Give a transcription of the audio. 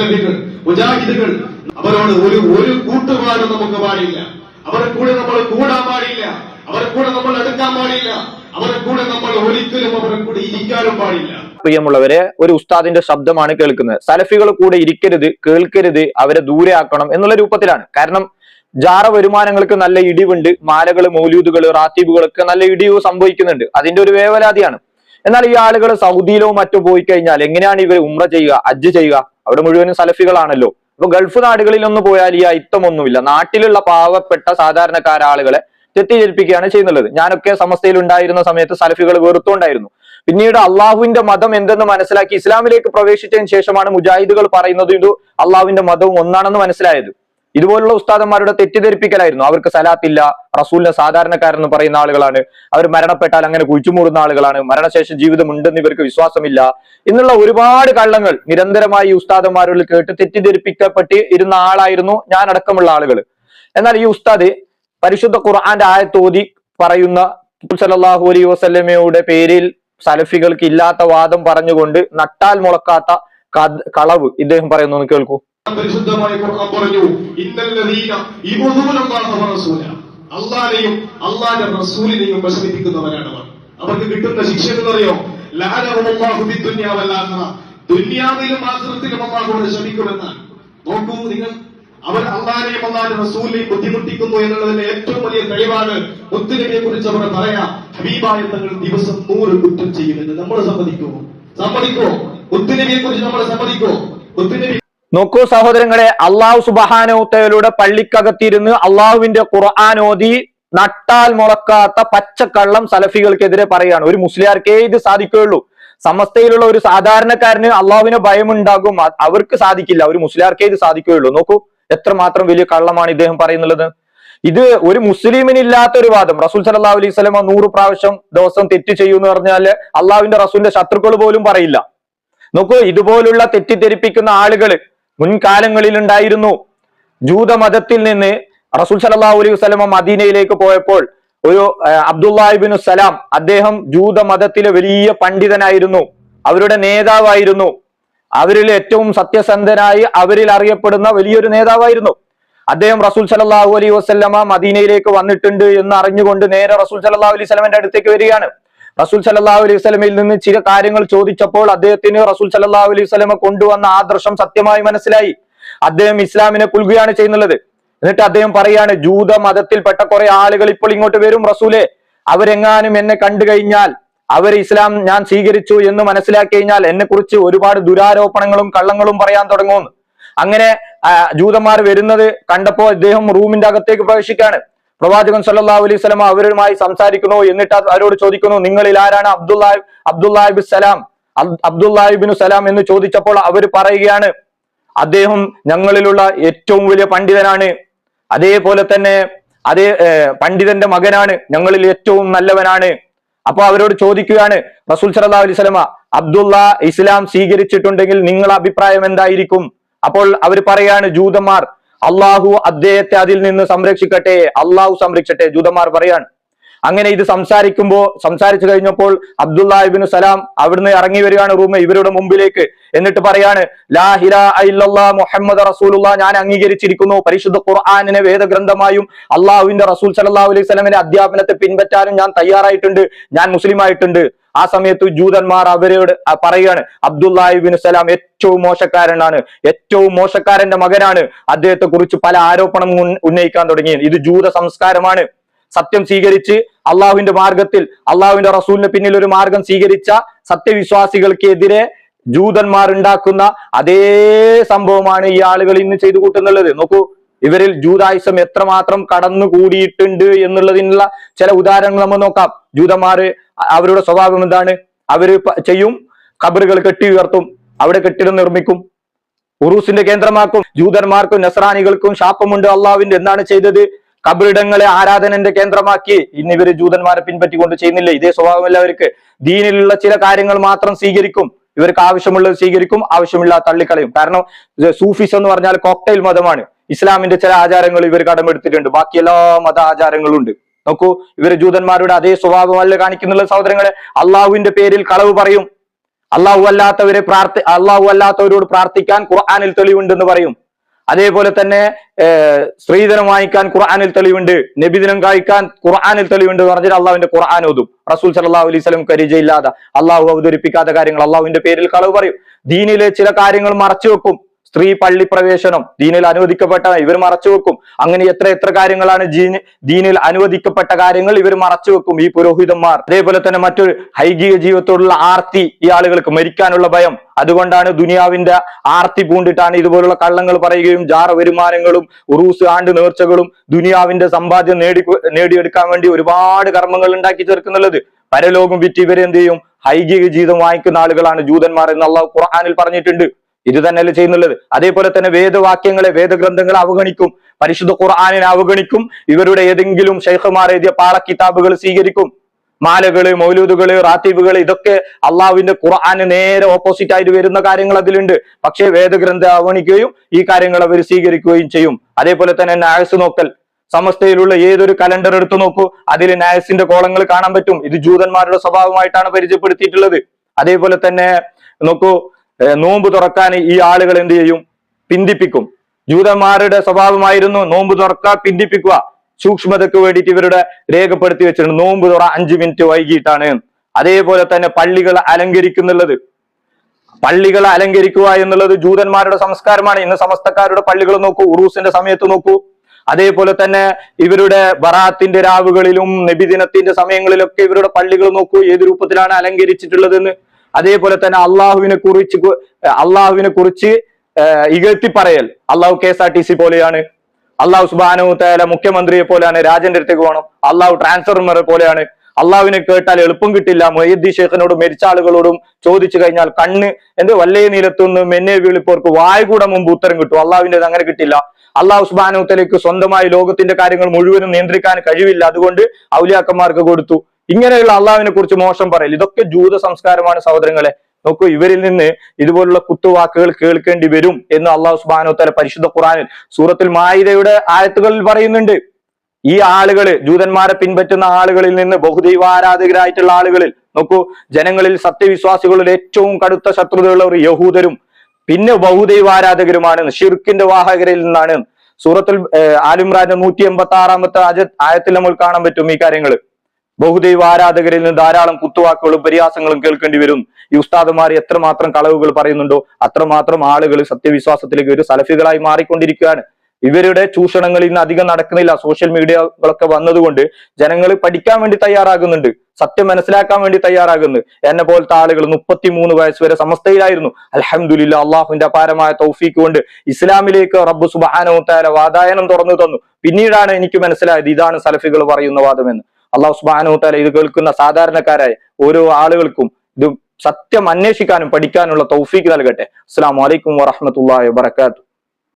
സലഫികൾ, മുജാഹിദുകൾ, അവരോട് ഒരു കൂട്ടുപാടും നമുക്ക് പാടില്ല. അവരെ കൂടെ നമ്മൾ കൂടാൻ പാടില്ല, അവരെ കൂടെ നമ്മൾ എടുക്കാൻ പാടില്ല, അവരെ കൂടെ നമ്മൾ ഒരിക്കലും അവരെ കൂടെ ഇരിക്കാനും പാടില്ല. പ്രിയമുള്ളവരെ, ഒരു ഉസ്താദിന്റെ ശബ്ദമാണ് കേൾക്കുന്നത്. സലഫികൾ കൂടെ ഇരിക്കരുത്, കേൾക്കരുത്, അവരെ ദൂരെ ആക്കണം എന്നുള്ള രൂപത്തിലാണ്. കാരണം ജാറ വരുമാനങ്ങൾക്ക് നല്ല ഇടിവുണ്ട്, മാലകള്, മൗലൂദുകള്, റാത്തീബുകളൊക്കെ നല്ല ഇടിവ് സംഭവിക്കുന്നുണ്ട്. അതിന്റെ ഒരു വേവലാതിയാണ്. എന്നാൽ ഈ ആളുകൾ സൗദിയിലോ മറ്റോ പോയി കഴിഞ്ഞാൽ എങ്ങനെയാണ് ഇവർ ഉംറ ചെയ്യുക, ഹജ്ജ് ചെയ്യുക? അവിടെ മുഴുവനും സലഫികളാണല്ലോ. അപ്പൊ ഗൾഫ് നാടുകളിലൊന്ന് പോയാൽ ഈ അയിത്തമൊന്നുമില്ല. നാട്ടിലുള്ള പാവപ്പെട്ട സാധാരണക്കാര ആളുകളെ തെറ്റിദ്ധരിപ്പിക്കുകയാണ് ചെയ്യുന്നത്. ഞാനൊക്കെ സമസ്തയിൽ ഉണ്ടായിരുന്ന സമയത്ത് സലഫികൾ വെറുത്തുകൊണ്ടായിരുന്നു. പിന്നീട് അള്ളാഹുവിന്റെ മതം എന്തെന്ന് മനസ്സിലാക്കി ഇസ്ലാമിലേക്ക് പ്രവേശിച്ചതിന് ശേഷമാണ് മുജാഹിദുകൾ പറയുന്നത് ഇത് അള്ളാഹുവിന്റെ മതവും ഒന്നാണെന്ന് മനസ്സിലായത്. ഇതുപോലുള്ള ഉസ്താദന്മാരുടെ തെറ്റിദ്ധരിപ്പിക്കലായിരുന്നു. അവർക്ക് സലാത്തില്ല, റസൂലിനെ സാധാരണക്കാരെന്ന് പറയുന്ന ആളുകളാണ്, അവർ മരണപ്പെട്ടാൽ അങ്ങനെ കുഴിച്ചുമൂടുന്ന ആളുകളാണ്, മരണശേഷം ജീവിതം ഉണ്ടെന്ന് ഇവർക്ക് വിശ്വാസമില്ല എന്നുള്ള ഒരുപാട് കള്ളങ്ങൾ നിരന്തരമായി ഈ ഉസ്താദന്മാരിൽ കേട്ട് തെറ്റിദ്ധരിപ്പിക്കപ്പെട്ട് ഇരുന്ന ആളായിരുന്നു ഞാൻ അടക്കമുള്ള ആളുകൾ. എന്നാൽ ഈ ഉസ്താദ് പരിശുദ്ധ ഖുർആന്റെ ആയത്തോതി പറയുന്ന സല്ലല്ലാഹു അലൈഹി വസല്ലമയുടെ പേരിൽ സലഫികൾക്ക് ഇല്ലാത്ത വാദം പറഞ്ഞുകൊണ്ട് നട്ടാൽ മുളക്കാത്ത കളവ് ഇദ്ദേഹം പറയുന്നു. കേൾക്കൂ. പരിശുദ്ധമായ ഖുർആൻ പറഞ്ഞു, ഇന്നല്ലദീന യുദൂനല്ലാഹ വറസൂല, അല്ലാഹുവിനെയും അല്ലാഹുവിന്റെ റസൂലിനെയും വിസ്മരിക്കുന്നവരാണ് അവർ. അവർക്ക് കിട്ടുന്ന ശിക്ഷ എന്നറിയോ? ലഅനഹുല്ലാഹു ഫിദ്ദുനിയ വൽ ആഖിറ, ദുനിയാവിലും ആഖിറത്തിലും അല്ലാഹുവിനെ ശപിക്കുമെന്നാണ്. നോക്കൂ നിങ്ങൾ, അവർ അല്ലാഹുവിനെയും അല്ലാഹുവിന്റെ റസൂലിനെയും ബുദ്ധിമുട്ടിക്കുന്നു എന്നുള്ളതിന്റെ ഏറ്റവും വലിയ തെളിവാണ് മുത്തുനബിയെ കുറിച്ച് അവർ പറയാ, ഹബീബായ തങ്ങൾ ദിവസം 100 കുറ്റം ചെയ്യുമെന്ന്. നമ്മൾ സമ്മതിക്കോ? മുത്തുനബിയെ കുറിച്ച് നമ്മൾ സമ്മതിക്കോ? മുത്തുനബി നോക്കൂ സഹോദരങ്ങളെ, അള്ളാഹു സുബ്ഹാനഹു വതആലയുടെ പള്ളിക്കകത്തിരുന്ന് അള്ളാഹുവിന്റെ ഖുർആൻ ഓതി നട്ടാൽ മുളക്കാത്ത പച്ചക്കള്ളം സലഫികൾക്കെതിരെ പറയാണ്. ഒരു മുസ്ലിയാർക്കേ ഇത് സാധിക്കുകയുള്ളൂ. സമസ്തയിലുള്ള ഒരു സാധാരണക്കാരന് അള്ളാഹുവിനെ ഭയമുണ്ടാകും, അവർക്ക് സാധിക്കില്ല. ഒരു മുസ്ലിയാർക്കേ ഇത് സാധിക്കുകയുള്ളൂ. നോക്കൂ എത്രമാത്രം വലിയ കള്ളമാണ് ഇദ്ദേഹം പറയുന്നുള്ളത്. ഇത് ഒരു മുസ്ലിമിനില്ലാത്ത ഒരു വാദം. റസൂൽ സല്ലല്ലാഹു അലൈഹി വസല്ലം 100 പ്രാവശ്യം ദിവസം തെറ്റ് ചെയ്യുമെന്ന് പറഞ്ഞാൽ അള്ളാഹുവിന്റെ റസൂലിന്റെ ശത്രുക്കൾ പോലും പറയില്ല. നോക്കൂ, ഇതുപോലുള്ള തെറ്റിദ്ധരിപ്പിക്കുന്ന ആളുകൾ മുൻകാലങ്ങളിൽ ഉണ്ടായിരുന്നു. ജൂതമതത്തിൽ നിന്ന് റസൂൽ സല്ലല്ലാഹു അലൈഹി വസല്ലം മദീനയിലേക്ക് പോയപ്പോൾ ഒരു അബ്ദുല്ലാഹി ഇബ്നു സലാം, അദ്ദേഹം ജൂതമതത്തിലെ വലിയ പണ്ഡിതനായിരുന്നു, അവരുടെ നേതാവായിരുന്നു, അവരിൽ ഏറ്റവും സത്യസന്ധനായി അവരിൽ അറിയപ്പെടുന്ന വലിയൊരു നേതാവായിരുന്നു. അദ്ദേഹം റസൂൽ സല്ലല്ലാഹു അലൈഹി വസല്ലമ മദീനയിലേക്ക് വന്നിട്ടുണ്ട് എന്ന് അറിഞ്ഞുകൊണ്ട് നേരെ റസൂൽ സല്ലല്ലാഹു അലൈഹി വസല്ലമയുടെ അടുത്തേക്ക് വരികയാണ്. റസൂൽ സല്ലല്ലാഹു അലൈഹി വസല്ലമയിൽ നിന്ന് ചില കാര്യങ്ങൾ ചോദിച്ചപ്പോൾ അദ്ദേഹത്തിന് റസൂൽ സല്ലല്ലാഹു അലൈഹി വസല്ലമ കൊണ്ടുവന്ന ആദർശം സത്യമായി മനസ്സിലായി. അദ്ദേഹം ഇസ്ലാമിനെ പുൽകുകയാണ് ചെയ്യുന്നത്. എന്നിട്ട് അദ്ദേഹം പറയാണ്, ജൂത മതത്തിൽപ്പെട്ട കുറെ ആളുകൾ ഇപ്പോൾ ഇങ്ങോട്ട് വരും റസൂലെ, അവരെങ്ങാനും എന്നെ കണ്ടു കഴിഞ്ഞാൽ, അവർ ഇസ്ലാം ഞാൻ സ്വീകരിച്ചു എന്ന് മനസ്സിലാക്കി കഴിഞ്ഞാൽ എന്നെ കുറിച്ച് ഒരുപാട് ദുരാരോപണങ്ങളും കള്ളങ്ങളും പറയാൻ തുടങ്ങുമെന്ന്. അങ്ങനെ ജൂതന്മാർ വരുന്നത് കണ്ടപ്പോ ഇദ്ദേഹം റൂമിന്റെ അകത്തേക്ക് പ്രവേശിക്കാണ്. പ്രവാചകൻ സല്ലല്ലാഹു അലൈഹി വസല്ലം അവരുമായി സംസാരിക്കുന്നു. എന്നിട്ട് അവരോട് ചോദിക്കുന്നു, നിങ്ങളിൽ ആരാണ് അബ്ദുല്ലാഹി ഇബ്നു സലാം എന്ന് ചോദിച്ചപ്പോൾ അവർ പറയുകയാണ്, അദ്ദേഹം ഞങ്ങളിലുള്ള ഏറ്റവും വലിയ പണ്ഡിതനാണ്, അതേപോലെ തന്നെ പണ്ഡിതന്റെ മകനാണ്, ഞങ്ങളിൽ ഏറ്റവും നല്ലവനാണ്. അപ്പൊ അവരോട് ചോദിക്കുകയാണ് റസൂൽ സല്ലല്ലാഹു അലൈഹി വസല്ലം, അബ്ദുള്ള ഇസ്ലാം സ്വീകരിച്ചിട്ടുണ്ടെങ്കിൽ നിങ്ങളുടെ അഭിപ്രായം എന്തായിരിക്കും? അപ്പോൾ അവർ പറയാണ്, ജൂതന്മാർ അള്ളാഹു അദ്ദേഹത്തെ അതിൽ നിന്ന് സംരക്ഷിക്കട്ടെ, അള്ളാഹു സംരക്ഷിക്കട്ടെ, ജൂതന്മാർ പറയാണ്. അങ്ങനെ ഇത് സംസാരിച്ചു കഴിഞ്ഞപ്പോൾ അബ്ദുല്ലാഹി ഇബ്നു സലാം അവിടുന്ന് ഇറങ്ങി വരികയാണ് ഇവരുടെ മുമ്പിലേക്ക്. എന്നിട്ട് പറയാണ്, ലാ ഇലാഹ ഇല്ലല്ലാഹ് മുഹമ്മദ് റസൂലുള്ളാഹ്, ഞാൻ അംഗീകരിച്ചിരിക്കുന്നു, പരിശുദ്ധ ഖുർആനിനെ വേദഗ്രന്ഥമായും അള്ളാഹുവിന്റെ റസൂൽ സല്ലല്ലാഹു അലൈഹി വസല്ലമയുടെ അധ്യാപനത്തെ പിൻപറ്റാനും ഞാൻ തയ്യാറായിട്ടുണ്ട്, ഞാൻ മുസ്ലിം ആയിട്ടുണ്ട്. ആ സമയത്ത് ജൂതന്മാർ അവരോട് പറയുകയാണ്, അബ്ദുല്ലാഹി ഇബ്നു സലാം ഏറ്റവും മോശക്കാരനാണ്, ഏറ്റവും മോശക്കാരന്റെ മകനാണ്, അദ്ദേഹത്തെ കുറിച്ച് പല ആരോപണം ഉന്നയിക്കാൻ തുടങ്ങി. ഇത് ജൂത സംസ്കാരമാണ്. സത്യം സ്വീകരിച്ച് അള്ളാഹുവിന്റെ മാർഗത്തിൽ അള്ളാഹുവിന്റെ റസൂലിന് പിന്നിൽ ഒരു മാർഗം സ്വീകരിച്ച സത്യവിശ്വാസികൾക്കെതിരെ ജൂതന്മാർ ഉണ്ടാക്കുന്ന അതേ സംഭവമാണ് ഈ ആളുകൾ ഇന്ന് ചെയ്തു കൂട്ടുന്നുള്ളത്. നോക്കൂ, ഇവരിൽ ജൂതായുസം എത്രമാത്രം കടന്നു കൂടിയിട്ടുണ്ട് എന്നുള്ളതിനുള്ള ചില ഉദാഹരണങ്ങൾ നമ്മൾ നോക്കാം. ജൂതന്മാര് അവരുടെ സ്വഭാവം എന്താണ്? അവര് ചെയ്യും, ഖബറുകൾ കെട്ടി ഉയർത്തും, അവിടെ കെട്ടിടം നിർമ്മിക്കും, ഉറൂസിന്റെ കേന്ദ്രമാക്കും. ജൂതന്മാർക്കും നസ്രാനികൾക്കും ശാപമുണ്ട് അള്ളാഹുവിന്റെ. എന്താണ് ചെയ്തത്? ഖബറിടങ്ങളെ ആരാധനന്റെ കേന്ദ്രമാക്കി. ഇന്ന് ഇവര് ജൂതന്മാരെ പിൻപറ്റിക്കൊണ്ട് ചെയ്യുന്നില്ല. ഇതേ സ്വഭാവമല്ല അവർക്ക്. ദീനിലുള്ള ചില കാര്യങ്ങൾ മാത്രം സ്വീകരിക്കും, ഇവർക്ക് ആവശ്യമുള്ളത് സ്വീകരിക്കും, ആവശ്യമില്ലാത്ത തള്ളിക്കളയും. കാരണം സൂഫിസ് എന്ന് പറഞ്ഞാൽ കോക്ടെയിൽ മതമാണ്. ഇസ്ലാമിന്റെ ചില ആചാരങ്ങൾ ഇവർ കടമെടുത്തിട്ടുണ്ട്, ബാക്കി എല്ലാ മത ആചാരങ്ങളും ഉണ്ട്. നോക്കൂ, ഇവര് ജൂതന്മാരുടെ അതേ സ്വഭാവമല്ല കാണിക്കുന്നുള്ള സഹോദരങ്ങളെ. അള്ളാഹുവിന്റെ പേരിൽ കളവ് പറയും, അള്ളാഹു അല്ലാത്തവരോട് പ്രാർത്ഥിക്കാൻ ഖുർആനിൽ തെളിവുണ്ടെന്ന് പറയും. അതേപോലെ തന്നെ സ്ത്രീധനം വാങ്ങിക്കാൻ ഖുർആനിൽ തെളിവുണ്ട്, നബിദിനം കഴിക്കാൻ ഖുർആനിൽ തെളിവുണ്ട് എന്ന് പറഞ്ഞാൽ അള്ളാഹുവിന്റെ ഖുർആൻ ഓതും. റസൂൽ സല്ലല്ലാഹു അലൈഹി വസല്ലം പരിചയമില്ലാതെ അള്ളാഹു അവതരിപ്പിക്കാത്ത കാര്യങ്ങൾ അള്ളാഹുവിന്റെ പേരിൽ കളവ് പറയും. ദീനിലെ ചില കാര്യങ്ങൾ മറച്ചു വെക്കും. സ്ത്രീ പള്ളി പ്രവേശനം ദീനിൽ അനുവദിക്കപ്പെട്ട ഇവർ മറച്ചു വെക്കും. അങ്ങനെ എത്ര കാര്യങ്ങളാണ് ദീനിൽ അനുവദിക്കപ്പെട്ട കാര്യങ്ങൾ ഇവർ മറച്ചു വെക്കും ഈ പുരോഹിതന്മാർ. അതേപോലെ തന്നെ മറ്റൊരു ഹൈകിക ജീവിതത്തോടുള്ള ആർത്തി ഈ ആളുകൾക്ക്, മരിക്കാനുള്ള ഭയം. അതുകൊണ്ടാണ് ദുനിയാവിന്റെ ആർത്തി പൂണ്ടിട്ടാണ് ഇതുപോലുള്ള കള്ളങ്ങൾ പറയുകയും ജാറ വരുമാനങ്ങളും ഉറൂസ് ആണ്ട് നേർച്ചകളും ദുനിയാവിന്റെ സമ്പാദ്യം നേടിയെടുക്കാൻ വേണ്ടി ഒരുപാട് കർമ്മങ്ങൾ ഉണ്ടാക്കി ചേർക്കുന്നുള്ളത്. പരലോകം വിറ്റ് ഇവരെന്ത് ചെയ്യും? ഹൈകിക ജീവിതം വാങ്ങിക്കുന്ന ആളുകളാണ് ജൂതന്മാർ എന്ന് അള്ളാഹു ഖുർആനിൽ പറഞ്ഞിട്ടുണ്ട്. ഇത് തന്നെയല്ലേ ചെയ്യുന്നുള്ളത്. അതേപോലെ തന്നെ വേദവാക്യങ്ങളെ, വേദഗ്രന്ഥങ്ങളെ അവഗണിക്കും, പരിശുദ്ധ ഖുർആനിനെ അവഗണിക്കും. ഇവരുടെ ഏതെങ്കിലും ശൈഖുമാർ എഴുതിയ പാള കിതാബുകൾ സ്വീകരിക്കും. മാലകള്, മൗലൂദുകള്, റാത്തീബുകള്, ഇതൊക്കെ അള്ളാഹുവിന്റെ ഖുർആന് നേരെ ഓപ്പോസിറ്റ് ആയിട്ട് വരുന്ന കാര്യങ്ങൾ അതിലുണ്ട്. പക്ഷേ വേദഗ്രന്ഥം അവഗണിക്കുകയും ഈ കാര്യങ്ങൾ അവർ സ്വീകരിക്കുകയും ചെയ്യും. അതേപോലെ തന്നെ നായസ് നോക്കൽ, സമസ്തയിലുള്ള ഏതൊരു കലണ്ടർ എടുത്തു നോക്കൂ, അതിൽ നായസിന്റെ കോളങ്ങൾ കാണാൻ പറ്റും. ഇത് ജൂതന്മാരുടെ സ്വഭാവമായിട്ടാണ് പരിചയപ്പെടുത്തിയിട്ടുള്ളത്. അതേപോലെ തന്നെ നോക്കൂ, നോമ്പ് തുറക്കാൻ ഈ ആളുകൾ എന്ത് ചെയ്യും? പിന്തിപ്പിക്കും. ജൂതന്മാരുടെ സ്വഭാവമായിരുന്നു നോമ്പ് തുറക്കുക, പിന്തിപ്പിക്കുക. സൂക്ഷ്മതയ്ക്ക് വേണ്ടിയിട്ട് ഇവരുടെ രേഖപ്പെടുത്തി വെച്ചിട്ടുണ്ട്. നോമ്പ് തുറ 5 മിനിറ്റ് വൈകിട്ടാണ്. അതേപോലെ തന്നെ പള്ളികൾ അലങ്കരിക്കുന്നുള്ളത്, പള്ളികൾ അലങ്കരിക്കുക എന്നുള്ളത് ജൂതന്മാരുടെ സംസ്കാരമാണ്. ഇന്ന് സമസ്തക്കാരുടെ പള്ളികൾ നോക്കൂ, ഉറൂസിന്റെ സമയത്ത് നോക്കൂ. അതേപോലെ തന്നെ ഇവരുടെ ബറാത്തിന്റെ രാവുകളിലും നബിദിനത്തിന്റെ സമയങ്ങളിലൊക്കെ ഇവരുടെ പള്ളികൾ നോക്കൂ ഏത് രൂപത്തിലാണ് അലങ്കരിച്ചിട്ടുള്ളതെന്ന്. അതേപോലെ തന്നെ അള്ളാഹുവിനെ കുറിച്ച് ഇകഴ്ത്തി പറയൽ. അള്ളാഹു KSRTC പോലെയാണ്, അള്ളാഹു സുബ്ഹാനഹു തആല മുഖ്യമന്ത്രിയെ പോലെയാണ്, രാജന്റെ അടുത്തേക്ക് പോകണം, അള്ളാഹു ട്രാൻസ്ഫർമറെ പോലെയാണ്, അള്ളാഹുവിനെ കേട്ടാൽ എളുപ്പം കിട്ടില്ല, മൊയ്യദ്ദീൻ ശേഖിനോടും മരിച്ച ആളുകളോടും ചോദിച്ചു കഴിഞ്ഞാൽ കണ്ണ് വല്ലേ നീലത്തുനിന്ന് മെന്നെ വീളിപ്പോർക്ക് വായ കൂടെ മുമ്പ് ഉത്തരം കിട്ടും, അള്ളാഹുവിന്റെ അങ്ങനെ കിട്ടില്ല. അള്ളാഹു സുബ്ഹാനഹു തആലയ്ക്ക് സ്വന്തമായി ലോകത്തിന്റെ കാര്യങ്ങൾ മുഴുവനും നിയന്ത്രിക്കാൻ കഴിവില്ല, അതുകൊണ്ട് ഔലിയാക്കന്മാർക്ക് കൊടുത്തു. ഇങ്ങനെയുള്ള അള്ളാഹുവിനെ കുറിച്ച് മോശം പറയൽ, ഇതൊക്കെ ജൂത സംസ്കാരമാണ് സഹോദരങ്ങളെ. നോക്കൂ, ഇവരിൽ നിന്ന് ഇതുപോലുള്ള കുത്തുവാക്കുകൾ കേൾക്കേണ്ടി വരും എന്ന് അള്ളാഹു സുബ്ഹാനഹു തആല പരിശുദ്ധ ഖുർആനിൽ സൂറത്തുൽ മാഇദയുടെ ആയത്തുകളിൽ പറയുന്നുണ്ട്. ഈ ആളുകള്, ജൂതന്മാരെ പിൻപറ്റുന്ന ആളുകളിൽ നിന്ന് ബഹുദൈവാരാധകരായിട്ടുള്ള ആളുകളിൽ നോക്കൂ, ജനങ്ങളിൽ സത്യവിശ്വാസികളിൽ ഏറ്റവും കടുത്ത ശത്രുതയുള്ളവർ യഹൂദരും പിന്നെ ബഹുദൈവാരാധകരുമാണ്, ഷിർക്കിന്റെ വാഹകരിൽ നിന്നാണ്. സൂറത്തുൽ ആലിമ്രാന്റെ 186-ാമത്തെ ആയത്തിൽ നമ്മൾ കാണാൻ പറ്റും ഈ കാര്യങ്ങൾ. ബഹുദൈവ ആരാധകരിൽ നിന്ന് ധാരാളം കുത്തുവാക്കുകളും പരിഹാസങ്ങളും കേൾക്കേണ്ടി വരും. ഈ ഉസ്താദുമാർ എത്രമാത്രം കളവുകൾ പറയുന്നുണ്ടോ അത്രമാത്രം ആളുകൾ സത്യവിശ്വാസത്തിലേക്ക് ഒരു സലഫികളായി മാറിക്കൊണ്ടിരിക്കുകയാണ്. ഇവരുടെ ചൂഷണങ്ങൾ ഇന്ന് അധികം നടക്കുന്നില്ല. സോഷ്യൽ മീഡിയകളൊക്കെ വന്നതുകൊണ്ട് ജനങ്ങൾ പഠിക്കാൻ വേണ്ടി തയ്യാറാകുന്നുണ്ട്, സത്യം മനസ്സിലാക്കാൻ വേണ്ടി തയ്യാറാകുന്നു. എന്നെ പോലത്തെ ആളുകൾ 33 വയസ്സ് വരെ സമസ്തയിലായിരുന്നു. അൽഹംദുലില്ലാ, അള്ളാഹുവിന്റെ അപാരമായ തൗഫീക്ക് കൊണ്ട് ഇസ്ലാമിലേക്ക് റബ്ബ് സുബ്ഹാനഹു തആല വാതായനം തുറന്നു തന്നു. പിന്നീടാണ് എനിക്ക് മനസ്സിലായത് ഇതാണ് സലഫികൾ പറയുന്ന വാദമെന്ന്. അള്ളാഹു സുബ്ഹാനഹു തആല ഇത് കേൾക്കുന്ന സാധാരണക്കാരായ ഓരോ ആളുകൾക്കും ഇത് സത്യം അന്വേഷിക്കാനും പഠിക്കാനുള്ള തൗഫീക്ക് നൽകട്ടെ. അസ്സലാമു അലൈക്കും വറഹ്മത്തുള്ളാഹി വബറകാതുഹു.